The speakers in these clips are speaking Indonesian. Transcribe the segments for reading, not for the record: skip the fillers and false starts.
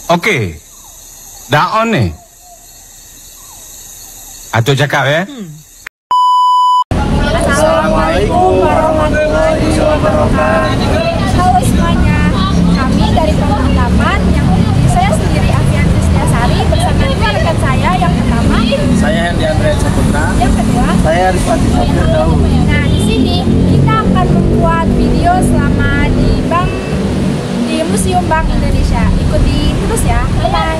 Okey. Dah on ni. Atuk cakap ya. Assalamualaikum warahmatullahi wabarakatuh. Halo semuanya, kami dari kelompok 8 yang saya sendiri Afian Kristiasari bersama dua rekan saya. Yang pertama, saya Hendi Andre Saputra. Yang kedua, saya Rifati Sofir Daud. Nah, di sini kita akan membuat video selama di Museum Bank Indonesia. Ikuti terus ya. Bye.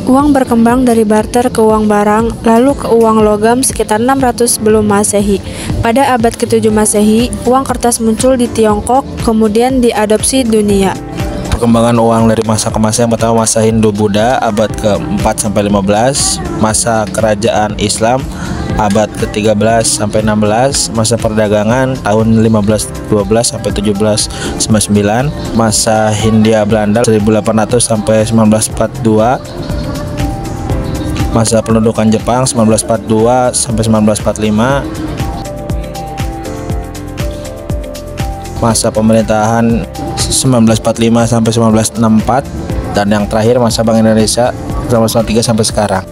Uang berkembang dari barter ke uang barang, lalu ke uang logam sekitar 600 sebelum Masehi. Pada abad ke-7 Masehi, uang kertas muncul di Tiongkok, kemudian diadopsi dunia. Perkembangan uang dari masa ke masa. Yang pertama masa Hindu-Buddha abad ke-4 sampai 15, masa kerajaan Islam abad ke-13 sampai 16, masa perdagangan tahun 1512 sampai 1799, masa Hindia Belanda 1800 sampai 1942, masa pendudukan Jepang 1942 sampai 1945, masa pemerintahan 1945 sampai 1964, dan yang terakhir masa Bank Indonesia 1993 sampai sekarang.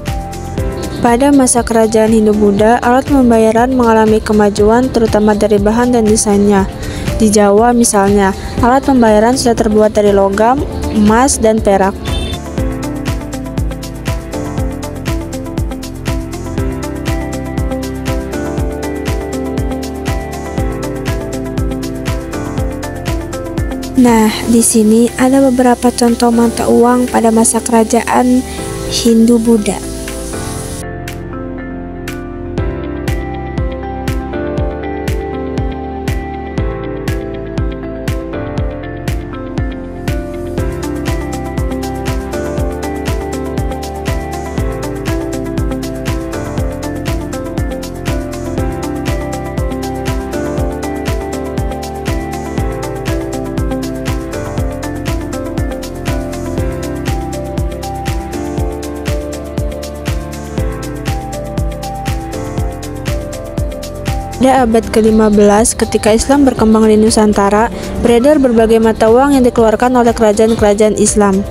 Pada masa kerajaan Hindu-Buddha, alat pembayaran mengalami kemajuan terutama dari bahan dan desainnya. Di Jawa misalnya, alat pembayaran sudah terbuat dari logam, emas, dan perak. Nah, di sini ada beberapa contoh mata uang pada masa kerajaan Hindu-Buddha. Pada abad ke-15, ketika Islam berkembang di Nusantara, beredar berbagai mata uang yang dikeluarkan oleh kerajaan-kerajaan Islam.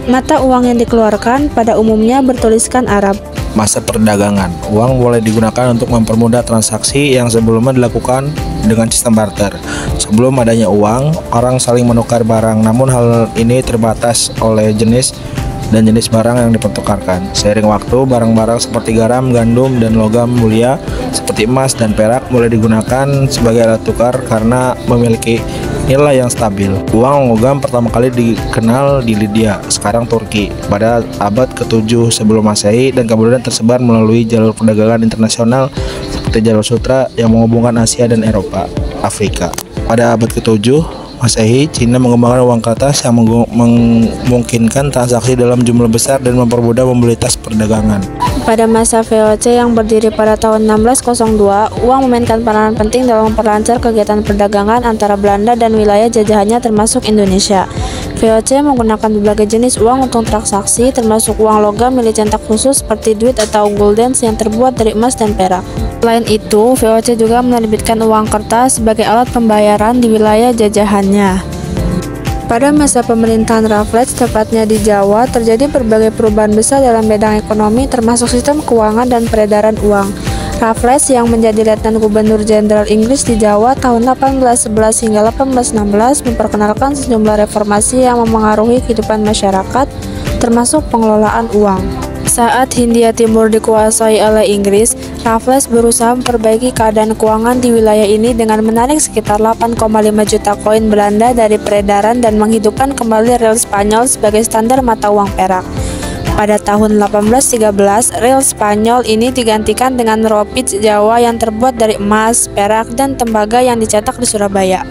Mata uang yang dikeluarkan pada umumnya bertuliskan Arab. Masa perdagangan, uang boleh digunakan untuk mempermudah transaksi yang sebelumnya dilakukan dengan sistem barter. Sebelum adanya uang, orang saling menukar barang, namun hal ini terbatas oleh jenis dan jenis barang yang dipertukarkan. Seiring waktu, barang-barang seperti garam, gandum, dan logam mulia seperti emas dan perak mulai digunakan sebagai alat tukar karena memiliki nilai yang stabil. Uang logam pertama kali dikenal di Lydia, sekarang Turki, pada abad ke-7 sebelum Masehi, dan kemudian tersebar melalui jalur perdagangan internasional seperti jalur sutra yang menghubungkan Asia dan Eropa, Afrika. Pada abad ke-7 Masehi, Cina mengembangkan uang kertas yang memungkinkan transaksi dalam jumlah besar dan mempermudah mobilitas perdagangan. Pada masa VOC yang berdiri pada tahun 1602, uang memainkan peranan penting dalam memperlancar kegiatan perdagangan antara Belanda dan wilayah jajahannya termasuk Indonesia. VOC menggunakan berbagai jenis uang untuk transaksi, termasuk uang logam milik cetak khusus seperti duit atau guldens yang terbuat dari emas dan perak. Selain itu, VOC juga menerbitkan uang kertas sebagai alat pembayaran di wilayah jajahannya. Pada masa pemerintahan Raffles, tepatnya di Jawa, terjadi berbagai perubahan besar dalam bidang ekonomi termasuk sistem keuangan dan peredaran uang. Raffles yang menjadi Letnan Gubernur Jenderal Inggris di Jawa tahun 1811 hingga 1816 memperkenalkan sejumlah reformasi yang memengaruhi kehidupan masyarakat, termasuk pengelolaan uang. Saat Hindia Timur dikuasai oleh Inggris, Raffles berusaha memperbaiki keadaan keuangan di wilayah ini dengan menarik sekitar 8,5 juta koin Belanda dari peredaran dan menghidupkan kembali riel Spanyol sebagai standar mata uang perak. Pada tahun 1813, riel Spanyol ini digantikan dengan ropit Jawa yang terbuat dari emas, perak, dan tembaga yang dicetak di Surabaya.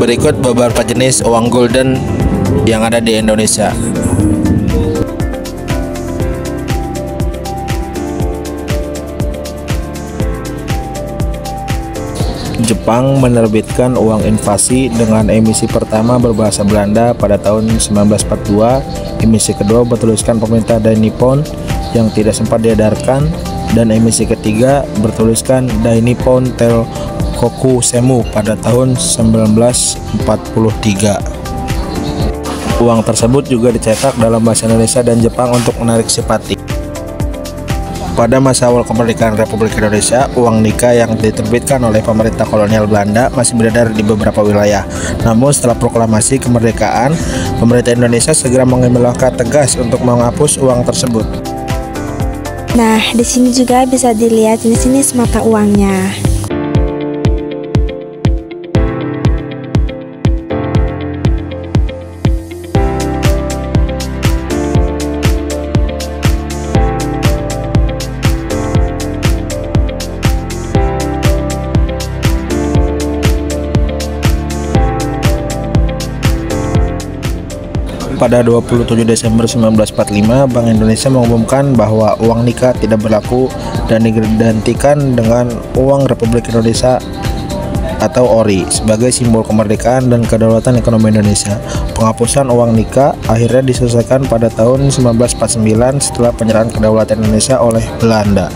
Berikut beberapa jenis uang golden yang ada di Indonesia. Jepang menerbitkan uang invasi dengan emisi pertama berbahasa Belanda pada tahun 1942, emisi kedua bertuliskan pemerintah Dai Nippon yang tidak sempat diedarkan, dan emisi ketiga bertuliskan Dai Nippon Telkoku Semu pada tahun 1943. Uang tersebut juga dicetak dalam bahasa Indonesia dan Jepang untuk menarik simpati. Pada masa awal kemerdekaan Republik Indonesia, uang Nika yang diterbitkan oleh pemerintah kolonial Belanda masih beredar di beberapa wilayah. Namun setelah proklamasi kemerdekaan, pemerintah Indonesia segera mengambil langkah tegas untuk menghapus uang tersebut. Nah, di sini juga bisa dilihat jenis-jenis mata uangnya. Pada 27 Desember 1945, Bank Indonesia mengumumkan bahwa uang Nika tidak berlaku dan digantikan dengan uang Republik Indonesia atau ORI sebagai simbol kemerdekaan dan kedaulatan ekonomi Indonesia. Penghapusan uang Nika akhirnya diselesaikan pada tahun 1949 setelah penyerahan kedaulatan Indonesia oleh Belanda.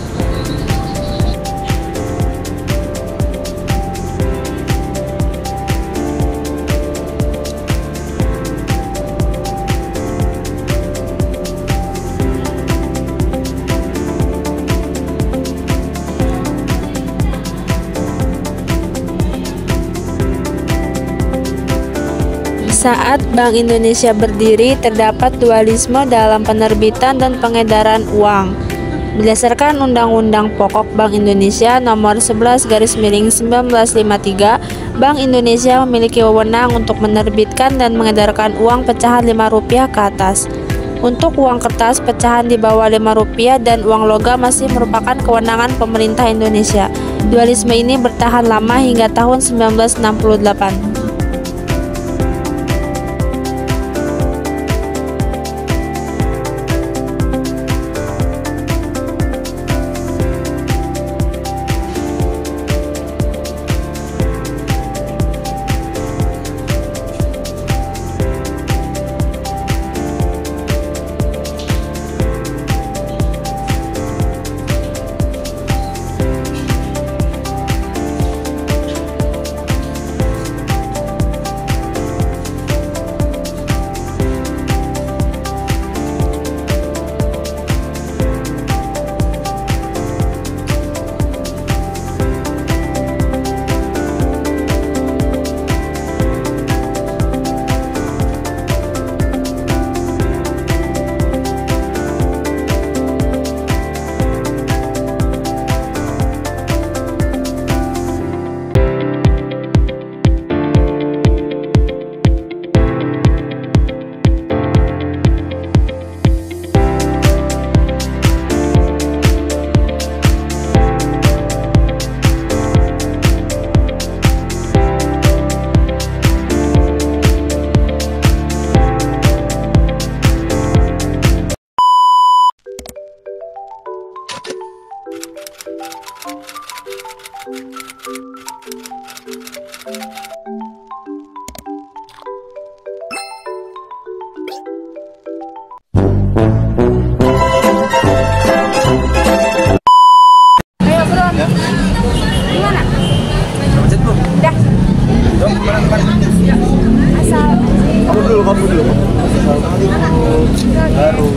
Saat Bank Indonesia berdiri, terdapat dualisme dalam penerbitan dan pengedaran uang. Berdasarkan Undang-Undang Pokok Bank Indonesia Nomor 11/1953, Bank Indonesia memiliki wewenang untuk menerbitkan dan mengedarkan uang pecahan Rp5 ke atas. Untuk uang kertas pecahan di bawah Rp5 dan uang logam masih merupakan kewenangan pemerintah Indonesia. Dualisme ini bertahan lama hingga tahun 1968. Kamu dulu. Baru.